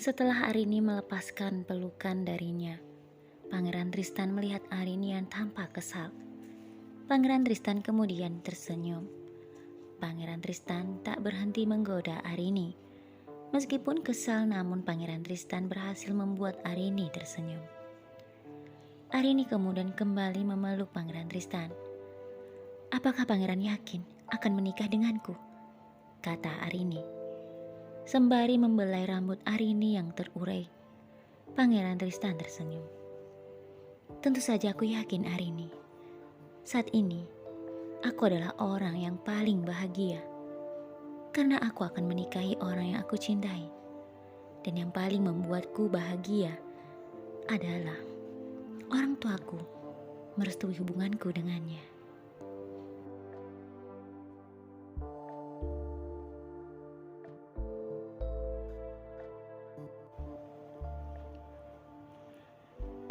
Setelah Arini melepaskan pelukan darinya, Pangeran Tristan melihat Arini yang tampak kesal. Pangeran Tristan kemudian tersenyum. Pangeran Tristan tak berhenti menggoda Arini. Meskipun kesal, namun Pangeran Tristan berhasil membuat Arini tersenyum. Arini kemudian kembali memeluk Pangeran Tristan. "Apakah pangeran yakin akan menikah denganku?" kata Arini. Sembari membelai rambut Arini yang terurai, Pangeran Tristan tersenyum. "Tentu saja aku yakin, Arini. Saat ini, aku adalah orang yang paling bahagia. Karena aku akan menikahi orang yang aku cintai. Dan yang paling membuatku bahagia adalah orang tuaku merestui hubunganku dengannya."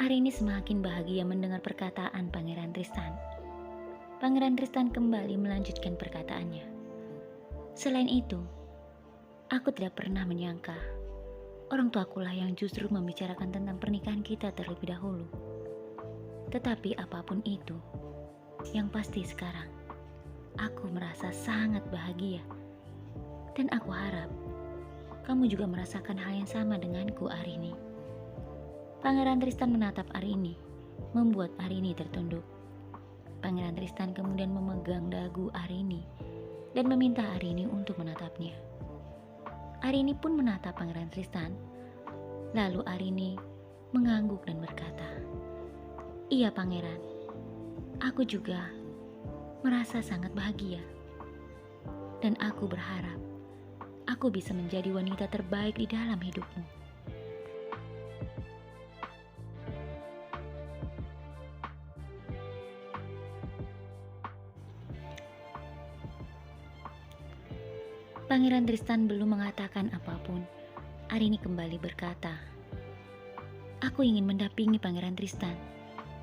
Arini semakin bahagia mendengar perkataan Pangeran Tristan. Pangeran Tristan kembali melanjutkan perkataannya. "Selain itu, aku tidak pernah menyangka orang tuakulah yang justru membicarakan tentang pernikahan kita terlebih dahulu. Tetapi apapun itu, yang pasti sekarang, aku merasa sangat bahagia. Dan aku harap kamu juga merasakan hal yang sama denganku, Arini." Pangeran Tristan menatap Arini, membuat Arini tertunduk. Pangeran Tristan kemudian memegang dagu Arini dan meminta Arini untuk menatapnya. Arini pun menatap Pangeran Tristan. Lalu Arini mengangguk dan berkata, "Iya pangeran, aku juga merasa sangat bahagia. Dan aku berharap aku bisa menjadi wanita terbaik di dalam hidupmu." Pangeran Tristan belum mengatakan apapun. Arini kembali berkata, "Aku ingin mendampingi Pangeran Tristan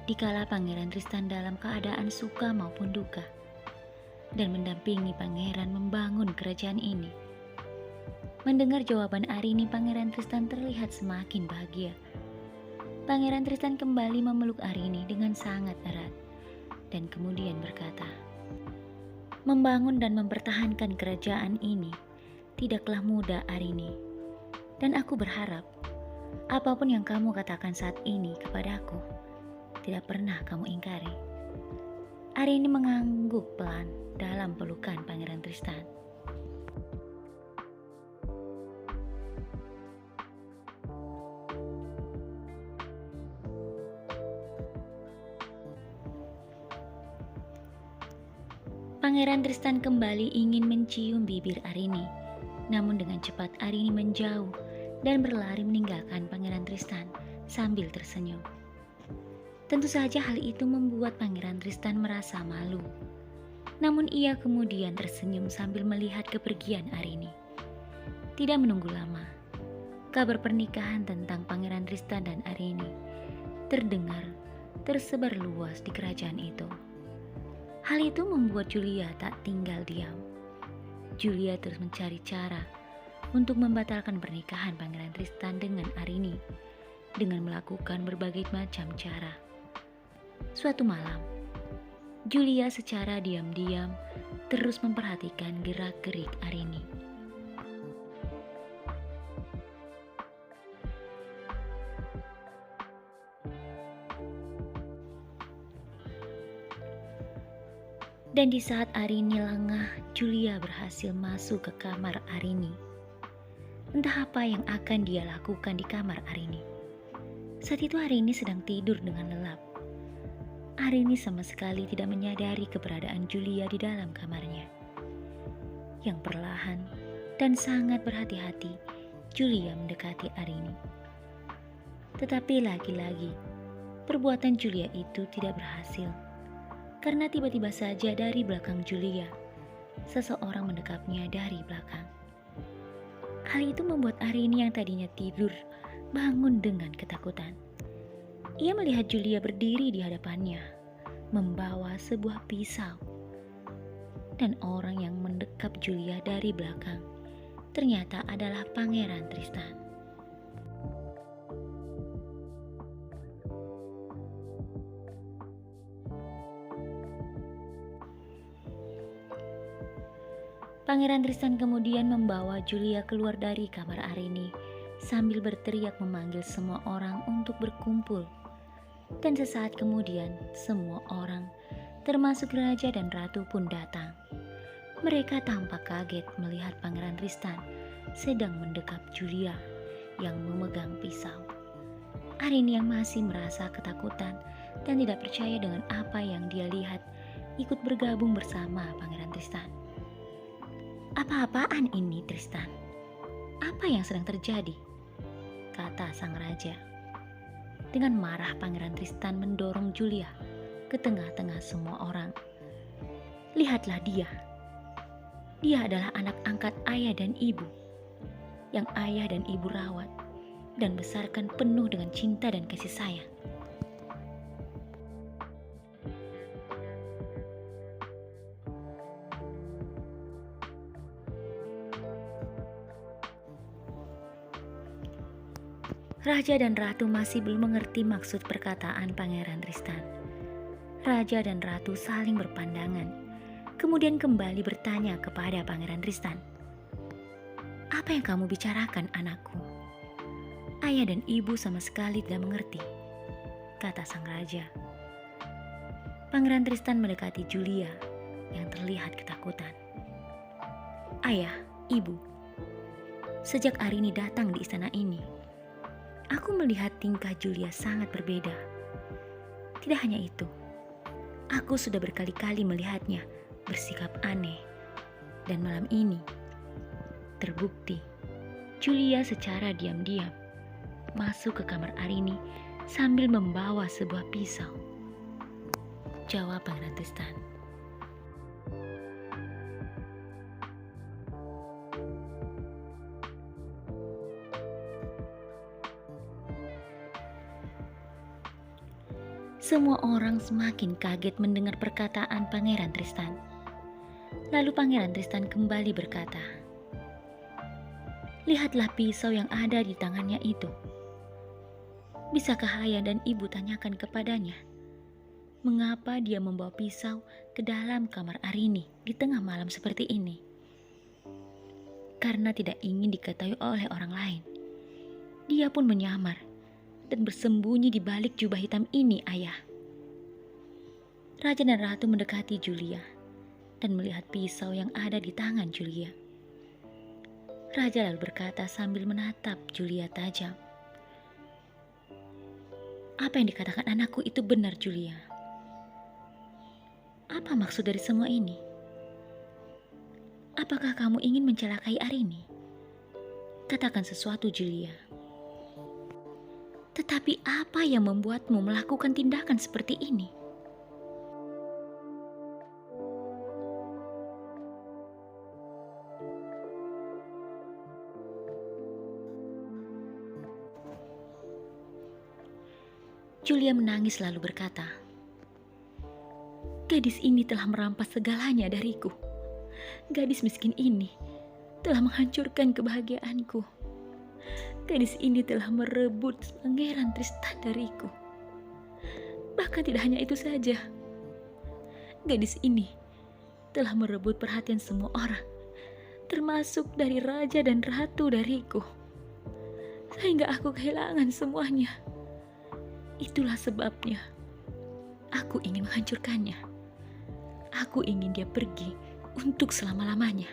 dikala Pangeran Tristan dalam keadaan suka maupun duka, dan mendampingi Pangeran membangun kerajaan ini." Mendengar jawaban Arini, Pangeran Tristan terlihat semakin bahagia. Pangeran Tristan kembali memeluk Arini dengan sangat erat dan kemudian berkata, "Membangun dan mempertahankan kerajaan ini tidaklah mudah, Arini. Dan aku berharap apapun yang kamu katakan saat ini kepadaku tidak pernah kamu ingkari." Arini mengangguk pelan dalam pelukan Pangeran Tristan. Pangeran Tristan kembali ingin mencium bibir Arini, namun dengan cepat Arini menjauh dan berlari meninggalkan Pangeran Tristan sambil tersenyum. Tentu saja hal itu membuat Pangeran Tristan merasa malu. Namun ia kemudian tersenyum sambil melihat kepergian Arini. Tidak menunggu lama, kabar pernikahan tentang Pangeran Tristan dan Arini terdengar tersebar luas di kerajaan itu. Hal itu membuat Julia tak tinggal diam. Julia terus mencari cara untuk membatalkan pernikahan Pangeran Tristan dengan Arini dengan melakukan berbagai macam cara. Suatu malam, Julia secara diam-diam terus memperhatikan gerak-gerik Arini. Dan di saat Arini lengah, Julia berhasil masuk ke kamar Arini. Entah apa yang akan dia lakukan di kamar Arini. Saat itu Arini sedang tidur dengan lelap. Arini sama sekali tidak menyadari keberadaan Julia di dalam kamarnya. Yang perlahan dan sangat berhati-hati, Julia mendekati Arini. Tetapi lagi-lagi, perbuatan Julia itu tidak berhasil. Karena tiba-tiba saja dari belakang Julia, seseorang mendekapnya dari belakang. Hal itu membuat Arini yang tadinya tidur bangun dengan ketakutan. Ia melihat Julia berdiri di hadapannya, membawa sebuah pisau. Dan orang yang mendekap Julia dari belakang ternyata adalah Pangeran Tristan. Pangeran Tristan kemudian membawa Julia keluar dari kamar Arini sambil berteriak memanggil semua orang untuk berkumpul. Dan sesaat kemudian semua orang, termasuk Raja dan Ratu pun datang. Mereka tampak kaget melihat Pangeran Tristan sedang mendekap Julia yang memegang pisau. Arini yang masih merasa ketakutan dan tidak percaya dengan apa yang dia lihat ikut bergabung bersama Pangeran Tristan. "Apa-apaan ini, Tristan? Apa yang sedang terjadi?" kata sang raja. Dengan marah Pangeran Tristan mendorong Julia ke tengah-tengah semua orang. "Lihatlah dia. Dia adalah anak angkat ayah dan ibu, yang ayah dan ibu rawat dan besarkan penuh dengan cinta dan kasih sayang. Raja dan Ratu masih belum mengerti maksud perkataan Pangeran Tristan. Raja dan Ratu saling berpandangan, kemudian kembali bertanya kepada Pangeran Tristan. "Apa yang kamu bicarakan, anakku? Ayah dan ibu sama sekali tidak mengerti," kata sang raja. Pangeran Tristan mendekati Julia yang terlihat ketakutan. "Ayah, ibu, sejak Arini datang di istana ini, aku melihat tingkah Julia sangat berbeda. Tidak hanya itu, aku sudah berkali-kali melihatnya bersikap aneh. Dan malam ini, terbukti Julia secara diam-diam masuk ke kamar Arini sambil membawa sebuah pisau," jawab Pangeran Tristan. Semua orang semakin kaget mendengar perkataan Pangeran Tristan. Lalu Pangeran Tristan kembali berkata, "Lihatlah pisau yang ada di tangannya itu. Bisakah ayah dan ibu tanyakan kepadanya, mengapa dia membawa pisau ke dalam kamar Arini di tengah malam seperti ini? Karena tidak ingin diketahui oleh orang lain, dia pun menyamar dan bersembunyi di balik jubah hitam ini, ayah." Raja dan Ratu mendekati Julia dan melihat pisau yang ada di tangan Julia. Raja lalu berkata sambil menatap Julia tajam, "Apa yang dikatakan anakku itu benar, Julia. Apa maksud dari semua ini? Apakah kamu ingin mencelakai Arini? Katakan sesuatu, Julia. Tetapi apa yang membuatmu melakukan tindakan seperti ini?" Julia menangis lalu berkata, "Gadis ini telah merampas segalanya dariku. Gadis miskin ini telah menghancurkan kebahagiaanku. Gadis ini telah merebut Pangeran Tristan dariku. Bahkan tidak hanya itu saja. Gadis ini telah merebut perhatian semua orang, termasuk dari raja dan ratu dariku. Sehingga aku kehilangan semuanya. Itulah sebabnya aku ingin menghancurkannya. Aku ingin dia pergi untuk selama-lamanya."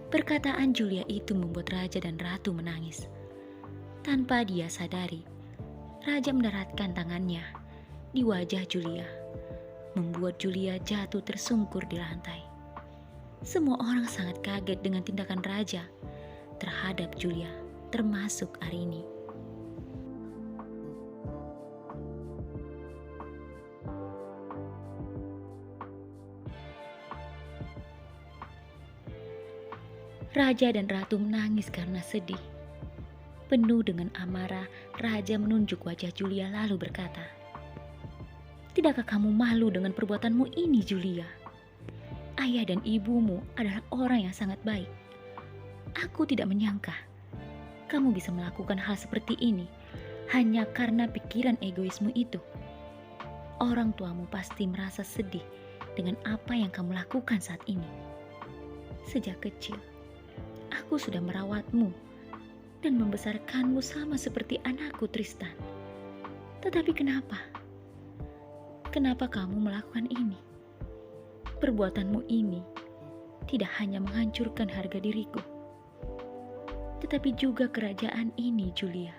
Perkataan Julia itu membuat Raja dan Ratu menangis. Tanpa dia sadari, Raja mendaratkan tangannya di wajah Julia, membuat Julia jatuh tersungkur di lantai. Semua orang sangat kaget dengan tindakan Raja terhadap Julia, termasuk Arini. Raja dan Ratu menangis karena sedih. Penuh dengan amarah, Raja menunjuk wajah Julia lalu berkata, "Tidakkah kamu malu dengan perbuatanmu ini, Julia? Ayah dan ibumu adalah orang yang sangat baik. Aku tidak menyangka kamu bisa melakukan hal seperti ini hanya karena pikiran egoismu itu. Orang tuamu pasti merasa sedih dengan apa yang kamu lakukan saat ini. Sejak kecil, aku sudah merawatmu dan membesarkanmu sama seperti anakku Tristan. Tetapi kenapa? Kenapa kamu melakukan ini? Perbuatanmu ini tidak hanya menghancurkan harga diriku, tetapi juga kerajaan ini, Julia.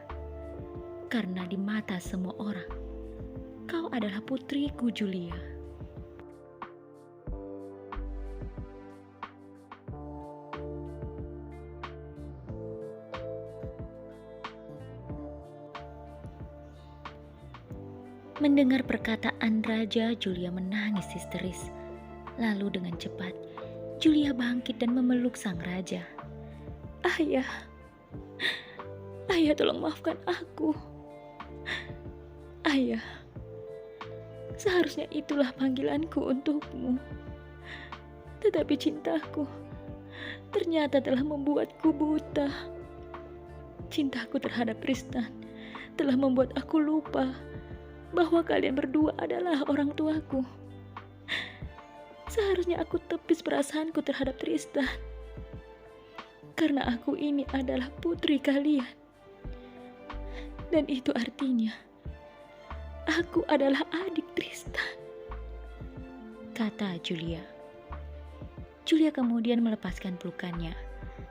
Karena di mata semua orang, kau adalah putriku, Julia. Mendengar perkataan raja, Julia menangis histeris. Lalu dengan cepat, Julia bangkit dan memeluk sang raja. Ayah, ayah tolong maafkan aku. Ayah, seharusnya itulah panggilanku untukmu. Tetapi cintaku ternyata telah membuatku buta. Cintaku terhadap Tristan telah membuat aku lupa bahwa kalian berdua adalah orang tuaku. Seharusnya aku tepis perasaanku terhadap Tristan, karena aku ini adalah putri kalian. Dan itu artinya aku adalah adik Tristan, kata Julia. Julia kemudian melepaskan pelukannya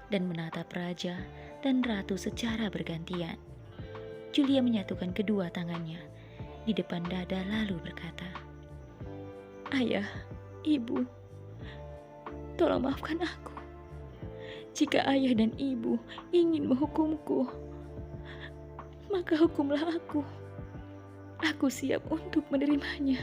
dan menatap raja dan ratu secara bergantian. Julia menyatukan kedua tangannya di depan dada lalu berkata, Ayah, Ibu, tolong maafkan aku. Jika ayah dan ibu ingin menghukumku, maka hukumlah aku. Aku siap untuk menerimanya.